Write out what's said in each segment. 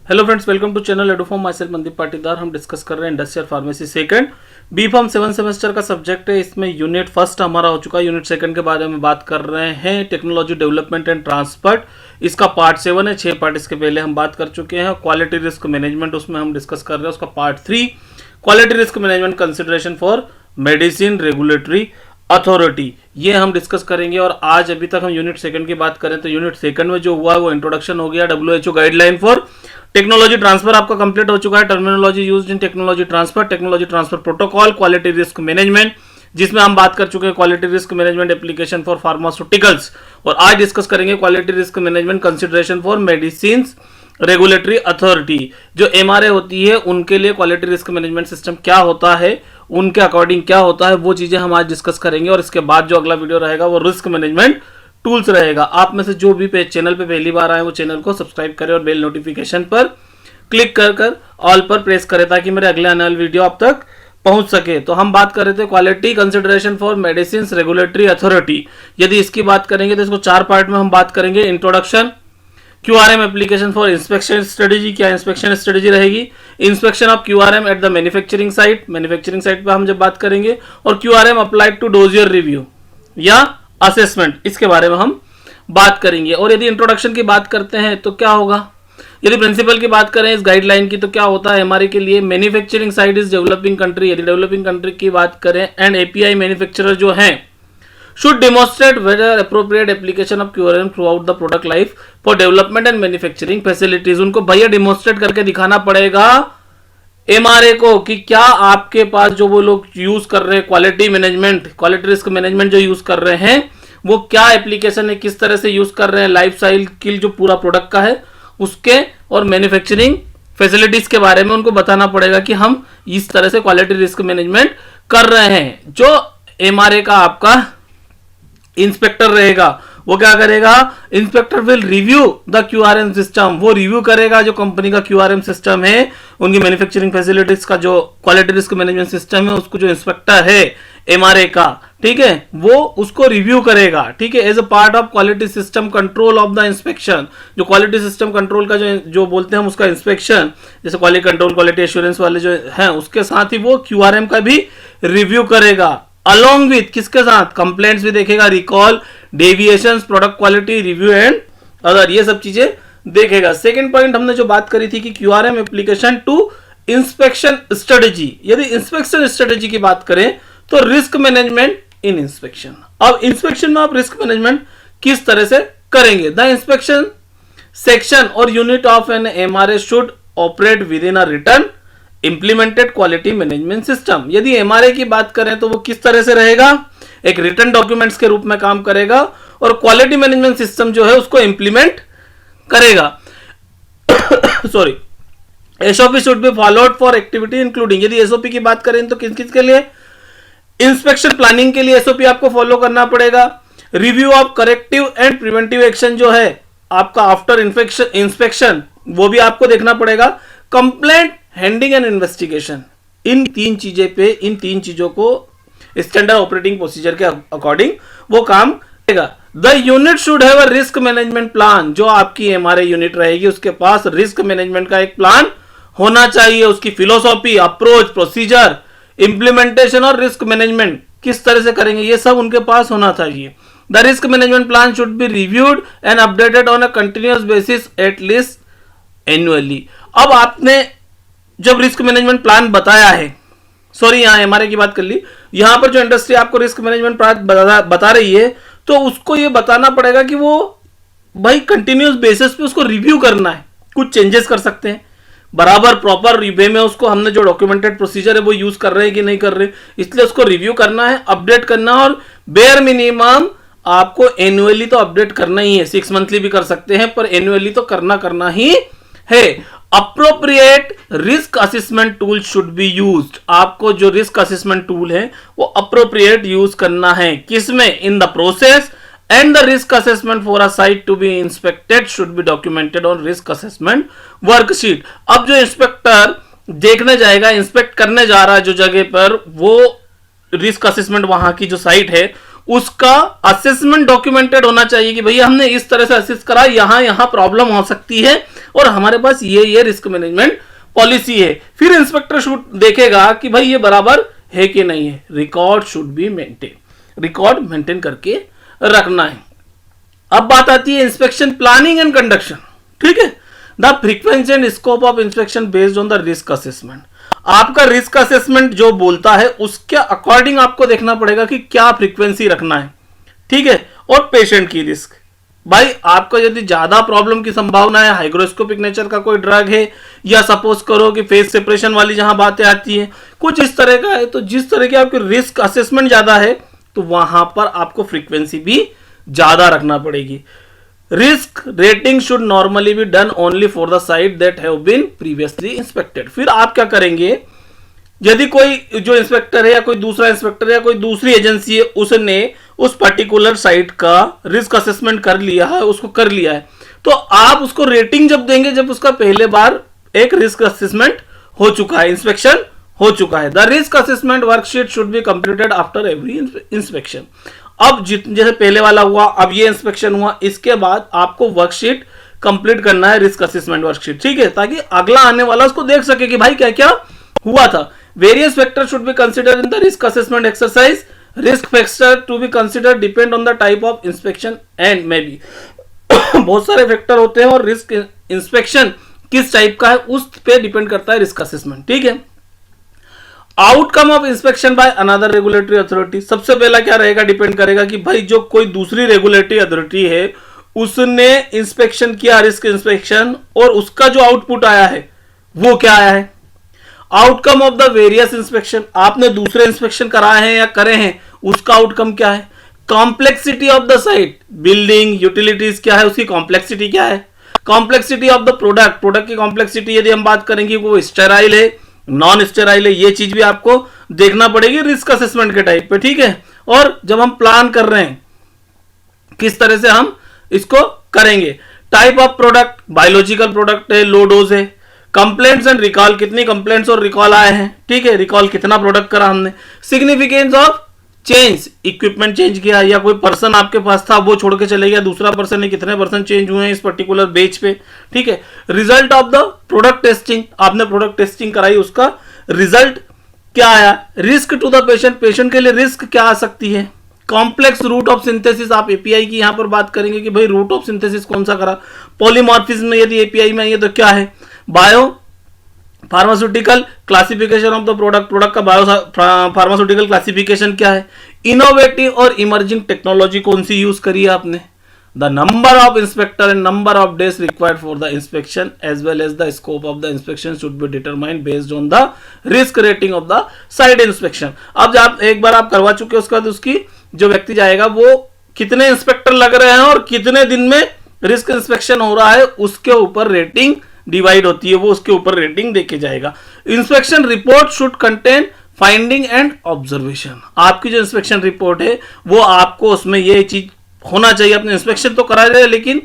Hello friends, welcome to channel Eduform. Myself Mandeep Patidar. हम discuss कर रहे हैं industrial pharmacy second B pharm 7 semester का सब्जेक्ट है। इसमें यूनिट फर्स्ट हमारा हो चुका है। यूनिट सेकंड के बारे में बात कर रहे हैं, टेक्नोलॉजी डेवलपमेंट एंड ट्रांसपोर्ट। इसका पार्ट 7 है। 6 पार्ट इसके पहले हम बात कर चुके हैं। क्वालिटी रिस्क मैनेजमेंट उसमें हम डिस्कस कर रहे हैं। उसका part 3 quality risk management consideration for medicine regulatory authority, ये हम डिस्कस करेंगे। और आज अभी तक हम यूनिट सेकंड की बात करें तो यूनिट सेकंड में जो हुआ है वो इंट्रोडक्शन हो गया। WHO guideline for technology transfer आपका कंप्लीट हो चुका है। Terminology used in technology transfer protocol, quality risk management, जिसमें हम बात कर चुके हैं quality risk management application for pharmaceuticals. और आज डिस्कस करेंगे quality risk management consideration for medicine regulatory authority. जो MRA होती है उनके लिए क्वालिटी रिस्क मैनेजमेंट सिस्टम क्या होता है, उनके अकॉर्डिंग क्या होता है, वो चीजें हम आज डिस्कस करेंगे। और इसके बाद जो अगला वीडियो रहेगा वो रिस्क मैनेजमेंट टूल्स रहेगा। आप में से जो भी चैनल पे पहली बार आए वो चैनल को सब्सक्राइब करें और बेल नोटिफिकेशन पर क्लिक कर ऑल पर प्रेस करें ताकि मेरे अगले आने वाले वीडियो आप तक पहुंच सके। तो हम बात कर रहे थे quality consideration for medicine regulatory authority. यदि इसकी बात करेंगे तो इसको 4 पार्ट में हम बात करेंगे। Introduction, QRM application for inspection strategy, क्या इंस्पेक्शन स्ट्रेटेजी रहेगी, inspection of QRM at the manufacturing site, manufacturing site पे हम जब बात करेंगे, और QRM applied to dossier review या असेसमेंट, इसके बारे में हम बात करेंगे। और यदि इंट्रोडक्शन की बात करते हैं तो क्या होगा, यदि प्रिंसिपल की बात करें इस गाइडलाइन की तो क्या होता है हमारे के लिए, manufacturing site is developing country. यदि डेवलपिंग कंट्री की बात करें एंड API मैन्युफैक्चरर जो हैं should demonstrate whether appropriate application of QRM throughout the product life for development and manufacturing facilities। उनको भैया डिमोन्स्ट्रेट करके दिखाना पड़ेगा MRA को कि क्या आपके पास जो वो लोग यूज कर रहे हैं quality management, quality risk management जो यूज कर रहे हैं वो क्या एप्लीकेशन है, किस तरह से यूज कर रहे हैं, लाइफ साइकिल जो पूरा प्रोडक्ट का है उसके, और मैन्युफैक्चरिंग फैसिलिटीज के बारे में उनको बताना पड़ेगा कि हम इस तरह से क्वालिटी रिस्क मैनेजमेंट कर रहे हैं। जो MRA का आपका इंस्पेक्टर रहेगा वो क्या करेगा, inspector will review the QRM system, वो रिव्यू करेगा जो कंपनी का QRM सिस्टम है, उनकी मैन्युफैक्चरिंग फैसिलिटीज का जो क्वालिटी रिस्क मैनेजमेंट सिस्टम है, उसको जो इंस्पेक्टर है MRA का, ठीक है, वो उसको रिव्यू करेगा, ठीक है, as a part of quality system control of the inspection. जो क्वालिटी सिस्टम कंट्रोल का जो बोलते हैं हम उसका इंस्पेक्शन, जैसे क्वालिटी कंट्रोल, क्वालिटी एश्योरेंस वाले जो है, उसके साथ ही वो QRM का भी रिव्यू करेगा। अलॉन्ग विथ किसके साथ, कंप्लेंट्स भी देखेगा, recall, deviations, product quality review and other, ये सब चीजें देखेगा। सेकंड पॉइंट हमने जो बात करी थी कि QRM application to inspection strategy. यदि इंस्पेक्शन स्ट्रेटेजी की बात करें तो रिस्क मैनेजमेंट इन इंस्पेक्शन। अब इंस्पेक्शन में आप रिस्क मैनेजमेंट किस तरह से करेंगे, द इंस्पेक्शन सेक्शन और unit of an MRA should operate within a written implemented quality management system. यदि MRA की बात करें तो वो किस तरह से रहेगा, एक रिटर्न डॉक्यूमेंट्स के रूप में काम करेगा और क्वालिटी मैनेजमेंट सिस्टम जो है उसको इंप्लीमेंट करेगा। Sorry, SOP should be followed for activity including. यदि SOP की बात करें तो किस किस के लिए, इंस्पेक्शन प्लानिंग के लिए SOP आपको फॉलो करना पड़ेगा। Review of corrective and preventive action जो है आपका आफ्टर इंस्पेक्शन, वो भी आपको देखना पड़ेगा। कंप्लेंट हैंडलिंग एंड इन्वेस्टिगेशन, इन 3 चीजों को स्टैंडर्ड ऑपरेटिंग प्रोसीजर के अकॉर्डिंग वो काम करेगा। The unit should have a risk management plan. जो आपकी MRA यूनिट रहेगी उसके पास रिस्क मैनेजमेंट का एक प्लान होना चाहिए। उसकी फिलोसॉफी, अप्रोच, प्रोसीजर, इंप्लीमेंटेशन और रिस्क मैनेजमेंट किस तरह से करेंगे ये सब उनके पास होना चाहिए। The risk management plan should be reviewed and updated on a continuous basis at least annually. अब आपने जब रिस्क मैनेजमेंट प्लान बताया है, सॉरी यहां MRA की बात कर ली, यहां पर जो इंडस्ट्री आपको रिस्क मैनेजमेंट प्लान बता रही है तो उसको ये बताना पड़ेगा कि वो भाई कंटिन्यूअस बेसिस पे उसको रिव्यू करना है, कुछ चेंजेस कर सकते हैं, बराबर प्रॉपर वे में उसको हमने जो डॉक्यूमेंटेड प्रोसीजर है वो यूज कर रहे हैं कि नहीं कर रहे, इसलिए उसको रिव्यू करना है, अपडेट करना है। और बेयर मिनिमम आपको एनुअली तो अपडेट करना ही है, 6 मंथली भी कर सकते हैं पर एनुअली तो करना ही है। Appropriate risk assessment tool should be used. आपको जो रिस्क असेसमेंट टूल है वो अप्रोप्रिएट यूज करना है, किसमें, in the process, and the risk assessment for a site to be inspected should be documented on risk assessment worksheet. अब जो inspector देखने जाएगा, इंस्पेक्ट करने जा रहा है जो जगह पर, वो रिस्क असेसमेंट वहां की जो साइट है उसका असेसमेंट डॉक्यूमेंटेड होना चाहिए कि भैया हमने इस तरह से असेस करा, यहां यहां प्रॉब्लम हो सकती है और हमारे पास ये रिस्क मैनेजमेंट पॉलिसी है। फिर इंस्पेक्टर शुड देखेगा कि भाई ये बराबर है कि नहीं है। Record should be maintain, record maintain करके रखना है। अब बात आती है इंस्पेक्शन प्लानिंग एंड कंडक्शन, ठीक है। The frequency and scope of inspection based on the risk assessment. आपका रिस्क असेसमेंट जो बोलता है उसके अकॉर्डिंग आपको देखना पड़ेगा कि क्या फ्रीक्वेंसी रखना है, ठीक है। और पेशेंट की रिस्क, भाई आपको यदि ज्यादा प्रॉब्लम की संभावना है, हाइग्रोस्कोपिक नेचर का कोई ड्रग है, या सपोज करो कि फेस सेपरेशन वाली जहां बातें आती है, कुछ इस तरह का है, तो जिस तरह की आपकी रिस्क असेसमेंट ज्यादा है तो वहां पर आपको फ्रीक्वेंसी भी ज्यादा रखना पड़ेगी। Risk rating should normally be done only for the site that have been previously inspected. फिर आप क्या करेंगे, यदि कोई जो इंस्पेक्टर है या कोई दूसरा इंस्पेक्टर है या कोई दूसरी एजेंसी है, उसने उस पर्टिकुलर साइट का रिस्क असेसमेंट कर लिया है, उसको कर लिया है, तो आप उसको रेटिंग जब देंगे जब उसका पहले बार एक रिस्क असेसमेंट हो चुका है, इंस्पेक्शन हो चुका है। The risk assessment worksheet should be completed after every inspection. अब जैसे पहले वाला हुआ, अब ये इंस्पेक्शन हुआ, इसके बाद आपको वर्कशीट कंप्लीट करना है, रिस्क असेसमेंट वर्कशीट, ठीक है, ताकि अगला आने वाला उसको देख सके कि भाई क्या क्या हुआ था। Various factor should be consider in the risk assessment exercise. Risk factor to be consider depend on the type of inspection and may be बहुत सारे फैक्टर होते हैं और रिस्क इंस्पेक्शन किस टाइप का है उस पे डिपेंड करता है रिस्क असेसमेंट, ठीक है। Outcome of inspection by another regulatory authority, सबसे पहला क्या रहेगा, डिपेंड करेगा कि भाई जो कोई दूसरी रेगुलेटरी अथॉरिटी है उसने इंस्पेक्शन किया, रिस्क इंस्पेक्शन, और उसका जो आउटपुट आया है वो क्या आया है। Outcome of the various inspection, आपने दूसरे इंस्पेक्शन कराए हैं या करे हैं, उसका आउटकम क्या है। Complexity of the site, building utilities क्या है, उसकी कॉम्प्लेक्सिटी क्या है। Complexity of the product, product की कॉम्प्लेक्सिटी यदि हम बात करेंगे वो स्टेराइल है, नॉन स्टेराइल है, ये चीज भी आपको देखना पड़ेगी रिस्क असेसमेंट के टाइप पे, ठीक है। और जब हम प्लान कर रहे हैं किस तरह से हम इसको करेंगे। Type of product, biological product है, लो डोज है। कंप्लेंट्स एंड रिकॉल, कितनी कंप्लेंट्स और रिकॉल आए हैं, ठीक है, रिकॉल कितना प्रोडक्ट करा हमने। Significance of change, equipment change किया या कोई पर्सन आपके पास था वो छोड़ के चले गया, दूसरा पर्सन है, कितने पर्सन चेंज हुए हैं इस पर्टिकुलर बेच पे, ठीक है। Result of the product testing, आपने प्रोडक्ट टेस्टिंग कराई, उसका रिजल्ट क्या आया। Risk to the patient, patient के लिए रिस्क क्या आ सकती है। कॉम्प्लेक्स रूट ऑफ सिंथेसिस, आप एपीआई की यहां पर बात करेंगे कि भाई रूट ऑफ सिंथेसिस कौन सा करा। पॉलीमॉर्फिज्म में यदि एपीआई में है तो क्या है। Bio pharmaceutical classification of the product, product का बायो फार्मास्यूटिकल क्लासिफिकेशन क्या है। इनोवेटिव और इमर्जिंग टेक्नोलॉजी कौन सी यूज करी है आपने। The number of inspector and number of days required for the inspection as well as the scope of the inspection should be determined based on the risk rating of the site inspection. अब जब एक बार आप करवा चुके उसके बाद उसकी जो व्यक्ति जाएगा वो कितने इंस्पेक्टर लग रहे हैं और कितने दिन में रिस्क इंस्पेक्शन हो रहा है उसके ऊपर रेटिंग डिवाइड होती है, वो उसके ऊपर रेटिंग देके जाएगा। Inspection report should contain finding and observation, आपकी जो इंस्पेक्शन रिपोर्ट है वो आपको उसमें ये चीज होना चाहिए। अपने इंस्पेक्शन तो करा रहे लेकिन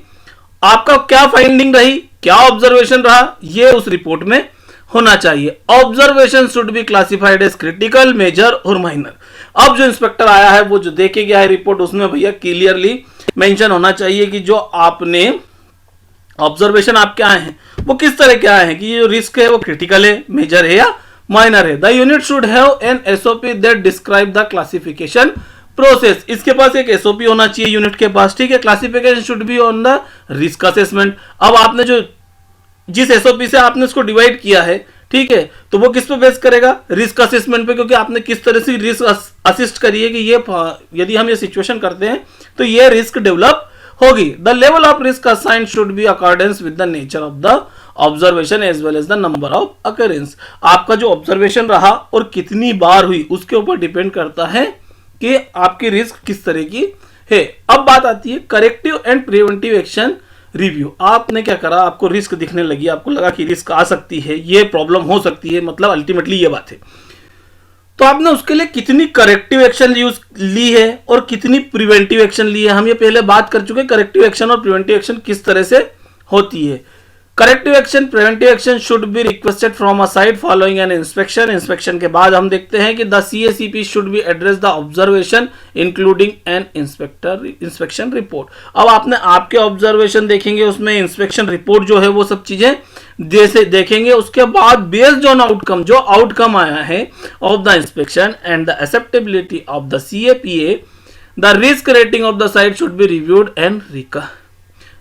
आपका क्या फाइंडिंग रही, क्या ऑब्जर्वेशन रहा, ये उस रिपोर्ट में होना चाहिए। Observation should be classified as critical, major और माइनर। अब जो इंस्पेक्टर आया है वो जो देखे गया है रिपोर्ट उसमें भैया क्लियरली मेंशन होना चाहिए कि जो आपने ऑब्जर्वेशन आपके आए हैं वो किस तरह के आए हैं, कि ये जो रिस्क है वो क्रिटिकल है, मेजर है या माइनर है। The unit should have an SOP that describe the classification process, इसके पास एक एसओपी होना चाहिए यूनिट के पास, ठीक है। Classification should be on the risk assessment. अब आपने जो जिस एसओपी से आपने उसको डिवाइड किया है, ठीक है, तो वो किस पे बेस करेगा, रिस्क असेसमेंट पे, क्योंकि आपने किस तरह से रिस्क असिस्ट करी है कि ये यदि हम ये सिचुएशन करते हैं तो ये रिस्क डेवलप होगी। The level of risk assigned should be accordance with the nature of the observation as well as the number of occurrence. आपका जो ऑब्जर्वेशन रहा और कितनी बार हुई उसके ऊपर डिपेंड करता है कि आपकी रिस्क किस तरह की है। अब बात आती है corrective and preventive action review. आपने क्या करा, आपको रिस्क दिखने लगी, आपको लगा कि रिस्क आ सकती है, ये प्रॉब्लम हो सकती है, मतलब अल्टीमेटली ये बात है, तो आपने उसके लिए कितनी करेक्टिव एक्शन यूज ली है और कितनी प्रिवेंटिव एक्शन ली है। हम ये पहले बात कर चुके हैं करेक्टिव एक्शन और प्रिवेंटिव एक्शन किस तरह से होती है। Corrective action, preventive action should be requested from a site following an inspection. Inspection के बाद हम देखते हैं कि the CACP should be address the observation including an inspection report. अब आपने आपके ऑब्जर्वेशन देखेंगे, उसमें इंस्पेक्शन रिपोर्ट जो है वो सब चीजें जैसे देखेंगे। उसके बाद बेस्ड ऑन आउटकम, जो आउटकम आया है of the inspection and the acceptability of the CAPA, the risk rating of the site should be reviewed and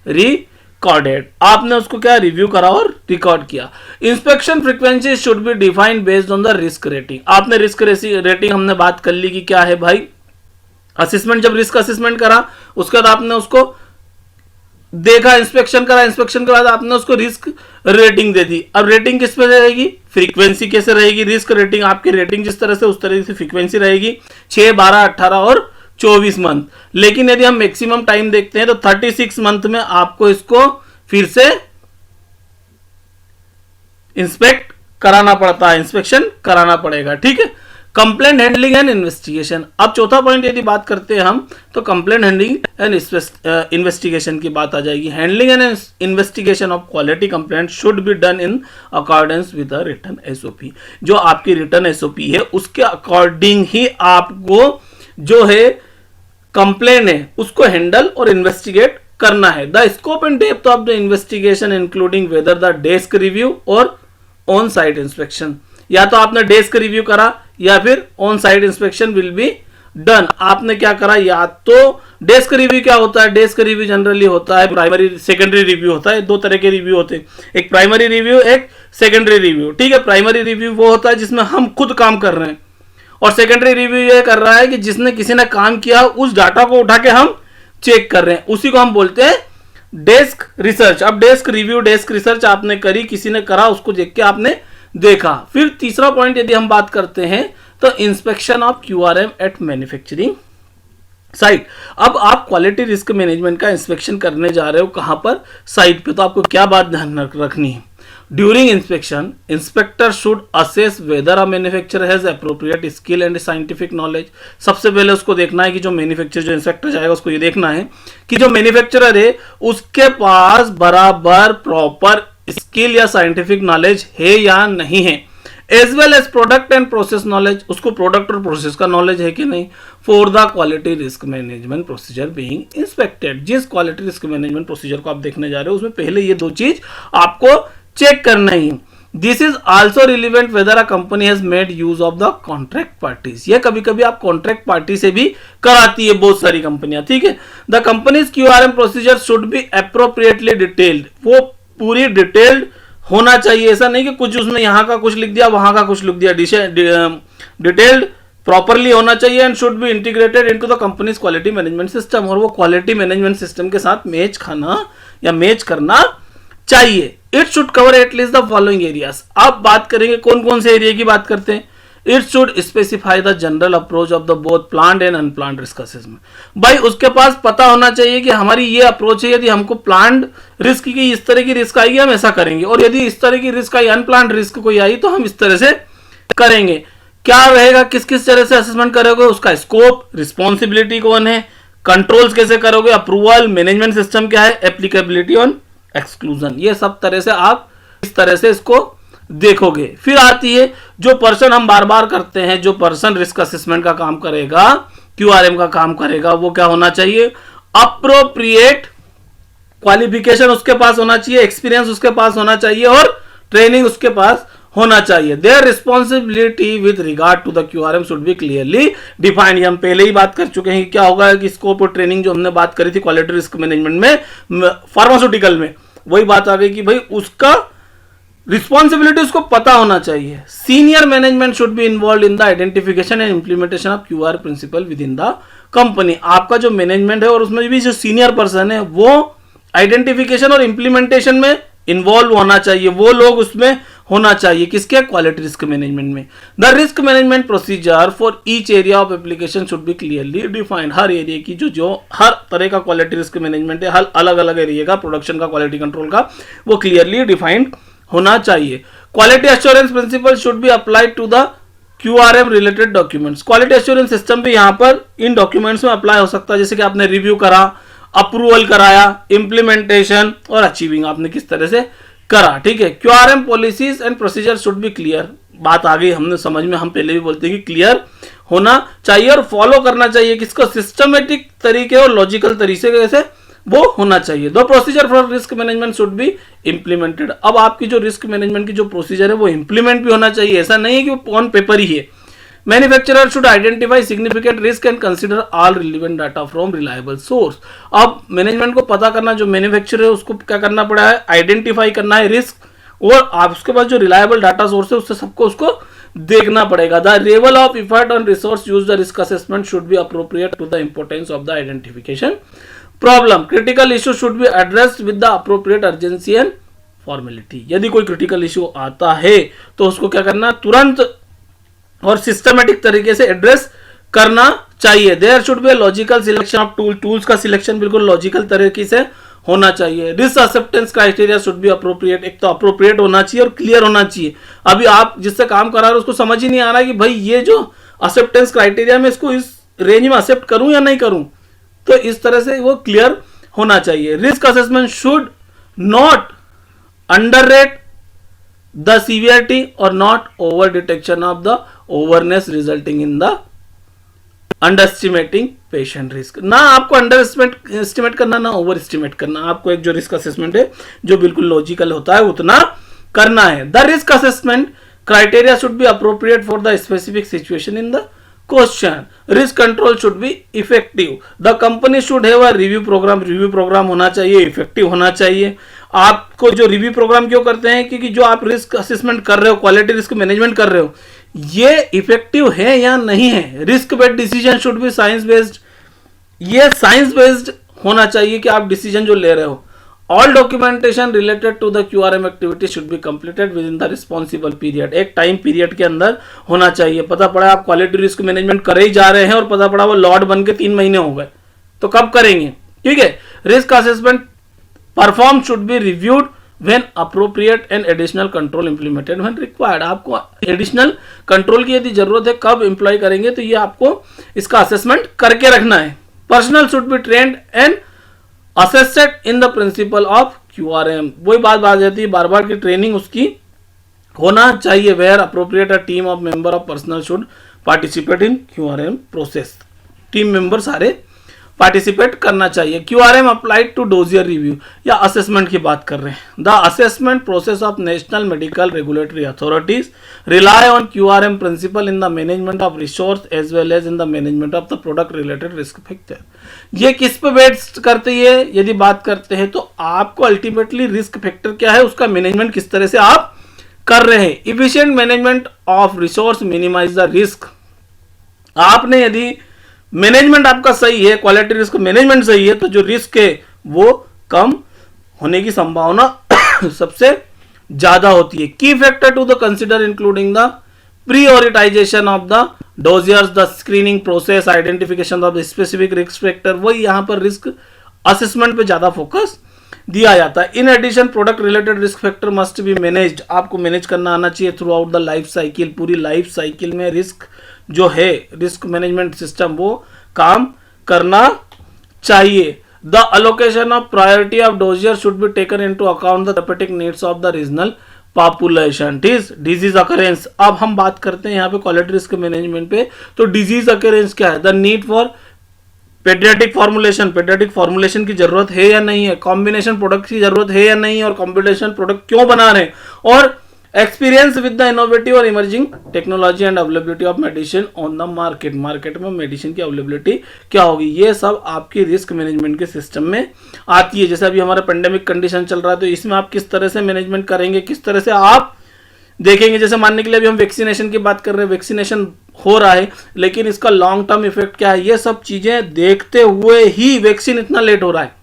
recorded. आपने उसको क्या रिव्यू करा और रिकॉर्ड किया। Inspection frequency should be defined based on the risk rating. आपने risk rating हमने बात कर ली कि क्या है भाई, असेसमेंट, जब रिस्क असेसमेंट करा उसके बाद आपने उसको देखा, इंस्पेक्शन करा, इंस्पेक्शन के बाद आपने उसको रिस्क रेटिंग दे दी। अब रेटिंग किस पे रहेगी, फ्रीक्वेंसी कैसे रहेगी, रिस्क रेटिंग आपकी रेटिंग जिस तरह से उस तरह से फ्रीक्वेंसी रहेगी 6, 12, 18 और 24 मंथ। लेकिन यदि हम मैक्सिमम टाइम देखते हैं तो 36 मंथ में आपको इसको फिर से इंस्पेक्ट कराना पड़ता है, इंस्पेक्शन कराना पड़ेगा, ठीक है। Complaint handling and investigation. अब चौथा पॉइंट यदि बात करते हैं हम तो कंप्लेंट हैंडलिंग एंड इन्वेस्टिगेशन की बात आ जाएगी। Handling and investigation of quality complaint should be done in accordance with the written SOP। जो आपकी रिटन SOP है उसके अकॉर्डिंग ही आपको जो है कंप्लेन है उसको हैंडल और इन्वेस्टिगेट करना है। The scope and depth of the investigation including whether the desk review और ऑन साइट इंस्पेक्शन। या तो आपने डेस्क रिव्यू करा या फिर on site inspection will be done. आपने क्या करा, या तो डेस्क रिव्यू क्या होता है, डेस्क रिव्यू जनरली होता है प्राइमरी सेकेंडरी रिव्यू होता है। दो तरह के रिव्यू होते हैं, एक प्राइमरी रिव्यू, एक सेकेंडरी रिव्यू, ठीक है। प्राइमरी रिव्यू वो होता है जिसमें हम खुद काम कर रहे हैं, और सेकेंडरी रिव्यू ये कर रहा है कि जिसने किसी ने काम किया उस डाटा को उठा के हम चेक कर रहे हैं, उसी को हम बोलते हैं डेस्क रिसर्च। अब डेस्क रिव्यू, डेस्क रिसर्च आपने करी, किसी ने करा, उसको देख के आपने देखा। फिर तीसरा पॉइंट यदि हम बात करते हैं तो inspection of QRM at manufacturing site. अब आप क्वालिटी रिस्क मैनेजमेंट का इंस्पेक्शन करने जा रहे हो, कहां पर, साइट पे, तो आपको क्या बात ध्यान रखनी है। During inspection inspector should assess weather a manufacturer has appropriate skill and scientific knowledge. सबसे पहले उसको देखना है कि जो मैन्युफैक्चरर, जो इंस्पेक्टर जाएगा उसको ये देखना है कि जो मैन्युफैक्चरर है उसके पास बराबर प्रॉपर स्किल या साइंटिफिक नॉलेज है या नहीं है, as well as product and process knowledge. उसको प्रोडक्ट और प्रोसेस का नॉलेज है कि नहीं। For the quality risk management procedure being inspected. जिस क्वालिटी रिस्क मैनेजमेंट प्रोसीजर को आप देखने जा रहे हो उसमें पहले ये दो चीज आपको चेक करना ही। This is also relevant whether a company has made use of the contract parties. ये कभी कभी आप कॉन्ट्रैक्ट पार्टी से भी कराती है बहुत सारी कंपनियां, ठीक है। The companies QRM procedure should be appropriately detailed. वो पूरी डिटेल्ड होना चाहिए, ऐसा नहीं कि कुछ उसमें यहां का कुछ लिख दिया वहां का कुछ लिख दिया। डिटेल्ड प्रॉपरली होना चाहिए and should be integrated into the companies quality management system. और वो क्वालिटी मैनेजमेंट सिस्टम के साथ मैच खाना या मैच करना चाहिए। It should cover at least the following areas. आप बात करेंगे कौन कौन से एरिया की बात करते हैं। It should specify the general approach of the both planned and unplanned risk assessment. भाई उसके पास पता होना चाहिए कि हमारी ये अप्रोच है, यदि हमको प्लान्ड रिस्क की इस तरह की रिस्क आएगी हम ऐसा करेंगे, और यदि इस तरह की रिस्क आई, अनप्लान्ड रिस्क कोई आई तो हम इस तरह से करेंगे। क्या रहेगा, किस किस तरह से असेसमेंट करोगे, उसका स्कोप, रिस्पॉन्सिबिलिटी कौन है, कंट्रोल्स कैसे करोगे, अप्रूवल, मैनेजमेंट सिस्टम क्या है, एप्लीकेबिलिटी ऑन एक्सक्लूजन। ये सब तरह से आप इस तरह से इसको देखोगे। फिर आती है जो पर्सन हम बार बार करते हैं, जो पर्सन रिस्क असेसमेंट का काम करेगा, QRM का काम करेगा, वो क्या होना चाहिए, अप्रोप्रिएट क्वालिफिकेशन उसके पास होना चाहिए, एक्सपीरियंस उसके पास होना चाहिए और ट्रेनिंग उसके पास होना चाहिए। Their responsibility with regard to the QRM should be clearly defined. हम पहले ही बात कर चुके हैं कि क्या होगा कि स्कोप और ट्रेनिंग जो हमने बात करी थी क्वालिटी रिस्क मैनेजमेंट में, फार्मास्यूटिकल में, वही बात आ गई कि भाई उसका रिस्पॉन्सिबिलिटी उसको पता होना चाहिए। Senior management should be involve in the identification and implementation of QR principle within the company. आपका जो मैनेजमेंट है और उसमें भी जो सीनियर पर्सन है वो आइडेंटिफिकेशन और इंप्लीमेंटेशन में इन्वॉल्व होना चाहिए, वो लोग उसमें होना चाहिए। किसके, क्वालिटी रिस्क मैनेजमेंट में। The risk management procedure for each area of application should be clearly defined. Her area की जो हर तरह का क्वालिटी रिस्क मैनेजमेंट है, हर अलग अलग एरिया का, प्रोडक्शन का, क्वालिटी कंट्रोल का, वो क्लियरली डिफाइंड होना चाहिए। Quality assurance principle should be applied to the QRM related documents. Quality assurance system भी यहां पर इन डॉक्यूमेंट्स में अप्लाई हो सकता है, जैसे कि आपने रिव्यू करा, अप्रूवल कराया, इंप्लीमेंटेशन और अचीविंग आपने किस तरह से करा, ठीक है। QRM policies and procedure should be clear, बात आ गई हमने समझ में, हम पहले भी बोलते हैं कि क्लियर होना चाहिए और फॉलो करना चाहिए, किसको सिस्टमेटिक तरीके और लॉजिकल तरीके से वो होना चाहिए। दो procedure for risk management should B implemented, अब आपकी जो रिस्क मैनेजमेंट की जो प्रोसीजर है वो इंप्लीमेंट भी होना चाहिए, ऐसा नहीं है कि वो ऑन पेपर ही है। Manufacturer should identify significant risk and consider all relevant data from reliable source. अब मैनेजमेंट को पता करना, जो मैन्युफैक्चरर है उसको क्या करना पड़ा है, आइडेंटिफाई करना है रिस्क, और आप उसके पास जो रिलायबल डाटा सोर्स है उससे सबको उसको देखना पड़ेगा। The level of effort on resource use the risk assessment should be appropriate to the importance of the identification problem. Critical issue should be addressed with the appropriate urgency and formality. यदि कोई critical issue आता है तो उसको क्या करना, तुरंत और सिस्टमेटिक तरीके से एड्रेस करना चाहिए। There should be logical selection of tools का सिलेक्शन बिल्कुल लॉजिकल तरीके से होना चाहिए। Risk acceptance criteria should be appropriate, एक तो अप्रोप्रिएट होना चाहिए और क्लियर होना चाहिए। अभी आप जिससे काम करा रहे हो उसको समझ ही नहीं आ रहा कि भाई ये जो एक्सेप्टेंस क्राइटेरिया में इसको इस रेंज में एक्सेप्ट करूं या नहीं करूं, तो इस तरह से वो क्लियर होना चाहिए। Risk assessment should not underrate the severity और not over detection of the awareness resulting in the underestimating patient risk. ना आपको अंडर एस्टिमेट करना, ना ओवर एस्टिमेट करना, आपको एक जो रिस्क असेसमेंट है जो बिल्कुल लॉजिकल होता है उतना करना है। The risk assessment criteria should be appropriate for the specific situation in the question. Risk control should be effective. The company should have a review program होना चाहिए, इफेक्टिव होना चाहिए। आपको जो रिव्यू प्रोग्राम क्यों करते हैं, क्योंकि जो आप रिस्क असेसमेंट कर रहे हो, क्वालिटी रिस्क मैनेजमेंट कर रहे हो, ये इफेक्टिव है या नहीं है। Risk based decision should be science based, ये साइंस बेस्ड होना चाहिए कि आप डिसीजन जो ले रहे हो। All documentation related to the QRM activity should be completed within the responsible period, एक टाइम पीरियड के अंदर होना चाहिए। पता पड़ा आप क्वालिटी रिस्क मैनेजमेंट कर ही जा रहे हैं और पता पड़ा वो लॉट बन के 3 महीने हो गए, तो कब करेंगे, ठीक है। Risk assessment perform should be reviewed when appropriate and additional control implemented when required। आपको एडिशनल कंट्रोल की यदि जरूरत है कब एम्प्लॉय करेंगे, तो ये आपको इसका असेसमेंट करके रखना है। Personal should be trained and assessed in the principle of QRM, वही बात आ जाती है बार बार की ट्रेनिंग उसकी होना चाहिए। Where appropriate a team of member of personal should participate in QRM process, team member सारे पार्टिसिपेट करना चाहिए। QRM applied to dossier review या असेसमेंट की बात कर रहे हैं। The assessment process of national medical regulatory authorities rely on QRM principle in the management of resource as well as in the management of the product related risk factor. ये किस पे based करती है, यदि बात करते हैं तो आपको अल्टीमेटली रिस्क फैक्टर क्या है उसका मैनेजमेंट किस तरह से आप कर रहे हैं। Efficient management of resource minimize the risk. आपने यदि मैनेजमेंट आपका सही है, क्वालिटी रिस्क मैनेजमेंट सही है, तो जो रिस्क है वो कम होने की संभावना सबसे ज्यादा होती है। Key factor to the consider including the prioritization of the dossiers, the screening process, identification of the specific risk factor, वही यहां पर रिस्क असेसमेंट पे ज्यादा फोकस दिया जाता है। In addition product related risk factor must be managed, आपको manage करना आना चाहिए throughout the life cycle, पूरी लाइफ साइकिल में रिस्क जो है, रिस्क मैनेजमेंट सिस्टम वो काम करना चाहिए। The allocation of priority of dossier should be taken into account the therapeutic needs of the regional population. ठीक, डिजीज अकरेंस, अब हम बात करते हैं यहाँ पे क्वालिटी रिस्क मैनेजमेंट पे, तो डिजीज अकरेंस क्या है, the need for paediatric formulation की जरूरत है या नहीं है, कॉम्बिनेशन प्रोडक्ट की जरूरत है या नहीं, और कॉम्बिनेशन प्रोडक्ट क्यों बना रहे हैं, और एक्सपीरियंस विद द इनोवेटिव और emerging technology and availability of medicine on the market में मेडिसिन की अवेलेबिलिटी क्या होगी, ये सब आपकी रिस्क मैनेजमेंट के सिस्टम में आती है। जैसे अभी हमारा पेंडेमिक कंडीशन चल रहा है, तो इसमें आप किस तरह से मैनेजमेंट करेंगे, किस तरह से आप देखेंगे। जैसे मानने के लिए अभी हम वैक्सीनेशन की बात कर रहे हैं, वैक्सीनेशन हो रहा है, लेकिन इसका लॉन्ग टर्म इफेक्ट क्या है, ये सब चीजें देखते हुए ही वैक्सीन इतना लेट हो रहा है,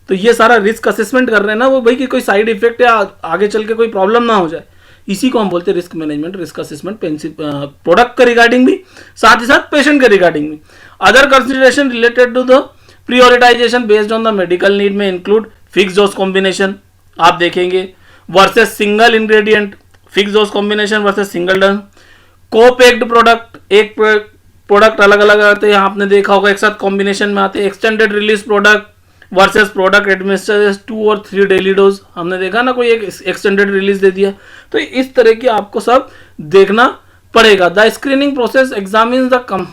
तो ये सारा रिस्क असेसमेंट कर रहे हैं ना वो भाई कि कोई साइड इफेक्ट या आगे चल के कोई प्रॉब्लम ना हो जाए। इसी को हम बोलते हैं risk management, risk assessment, product के रिगार्डिंग भी, साथ ही साथ पेशेंट के रिगार्डिंग भी। Other consideration related to the prioritization based on the medical need may include fix dose combination, आप देखेंगे, versus single ingredient, fix dose combination versus single dose, co-packed product, एक प्रोडक्ट अलग अलग आते हैं, आपने देखा होगा एक साथ कॉम्बिनेशन में आते हैं, extended release product, versus product administrator 2 और 3 डेली डोज, हमने देखा ना कोई एक एक्सटेंडेड रिलीज दे दिया। तो इस तरह की आपको सब देखना पड़ेगा। The screening process examines the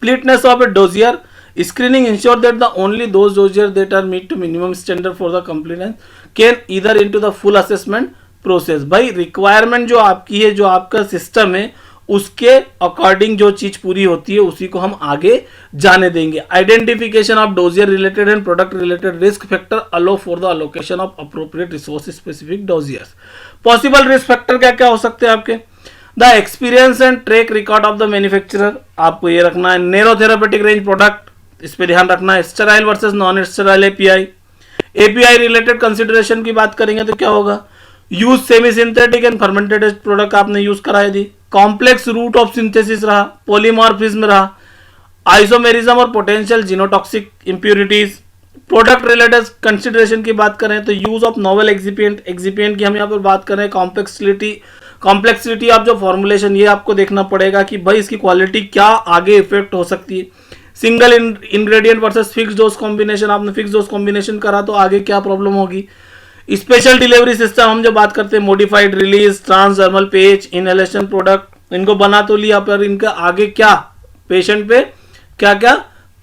completeness of a dossier. Screening ensure that the only those dossiers that are meet to minimum standard for the completeness can either into the full assessment process। भाई requirement जो आपकी है, जो आपका system है, उसके according जो चीज पूरी होती है उसी को हम आगे जाने देंगे। Identification of dossier related and product related risk factor allow for the allocation of appropriate resource specific dossiers. Possible risk factor क्या क्या हो सकते हैं आपके? The experience and track record of the manufacturer, आपको ये रखना है। नैरो थेरापेटिक रेंज प्रोडक्ट, इस पे ध्यान रखना है। Sterile versus non sterile API. API related consideration की बात करेंगे तो क्या होगा? Use semi synthetic and fermented product आपने यूज कराई दी। कॉम्प्लेक्स रूट ऑफ सिंथेसिस रहा, पॉलीमॉर्फिज्म रहा, आइसोमेरिज्म और potential genotoxic impurities. Product related consideration की बात करें तो यूज ऑफ नोवेल एक्सिपिएंट की हम यहाँ पर बात करें। कॉम्प्लेक्सिटी ऑफ जो फॉर्मुलेशन, ये आपको देखना पड़ेगा कि भाई इसकी क्वालिटी क्या आगे इफेक्ट हो सकती है। Single ingredient versus fix dose combination, आपने फिक्स डोज कॉम्बिनेशन करा तो आगे क्या प्रॉब्लम होगी। स्पेशल डिलीवरी सिस्टम हम जो बात करते हैं, मॉडिफाइड रिलीज, ट्रांसडर्मल पेच, इनहेलेशन प्रोडक्ट, इनको बना तो लिया पर इनका आगे क्या पेशेंट पे क्या क्या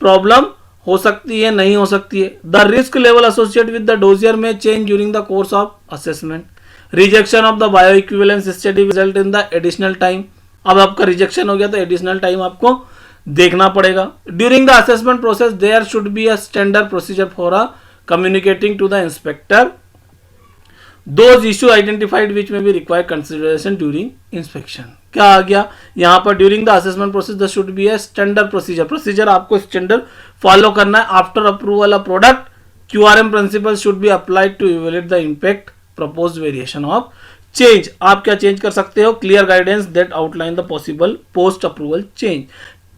प्रॉब्लम हो सकती है, नहीं हो सकती है। The risk level associated with the dossier may change during the course of assessment. Rejection of the bioequivalence study result in the additional time. अब आपका रिजेक्शन हो गया तो एडिशनल टाइम आपको देखना पड़ेगा। During the assessment process there should be a standard procedure for a communicating to the inspector those issue identified which may be required consideration during inspection. क्या आ गया यहाँ पर? During the assessment process the should be a standard procedure आपको standard follow करना है। After approval of product QRM principle should be applied to evaluate the impact proposed variation of change. आप क्या चेंज कर सकते हो? Clear guidance that outline the possible post approval change.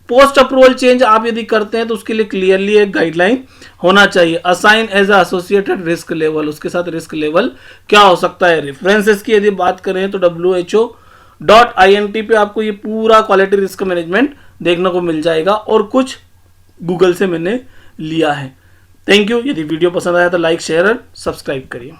Post approval change आप यदि करते हैं तो उसके लिए क्लियरली एक गाइडलाइन होना चाहिए। Assign as a associated risk level, उसके साथ रिस्क लेवल क्या हो सकता है। रेफरेंसेस की यदि बात करें तो WHO.INT पे आपको ये पूरा क्वालिटी रिस्क मैनेजमेंट देखने को मिल जाएगा और कुछ गूगल से मैंने लिया है। Thank you. यदि वीडियो पसंद आया तो लाइक, शेयर और सब्सक्राइब करिए।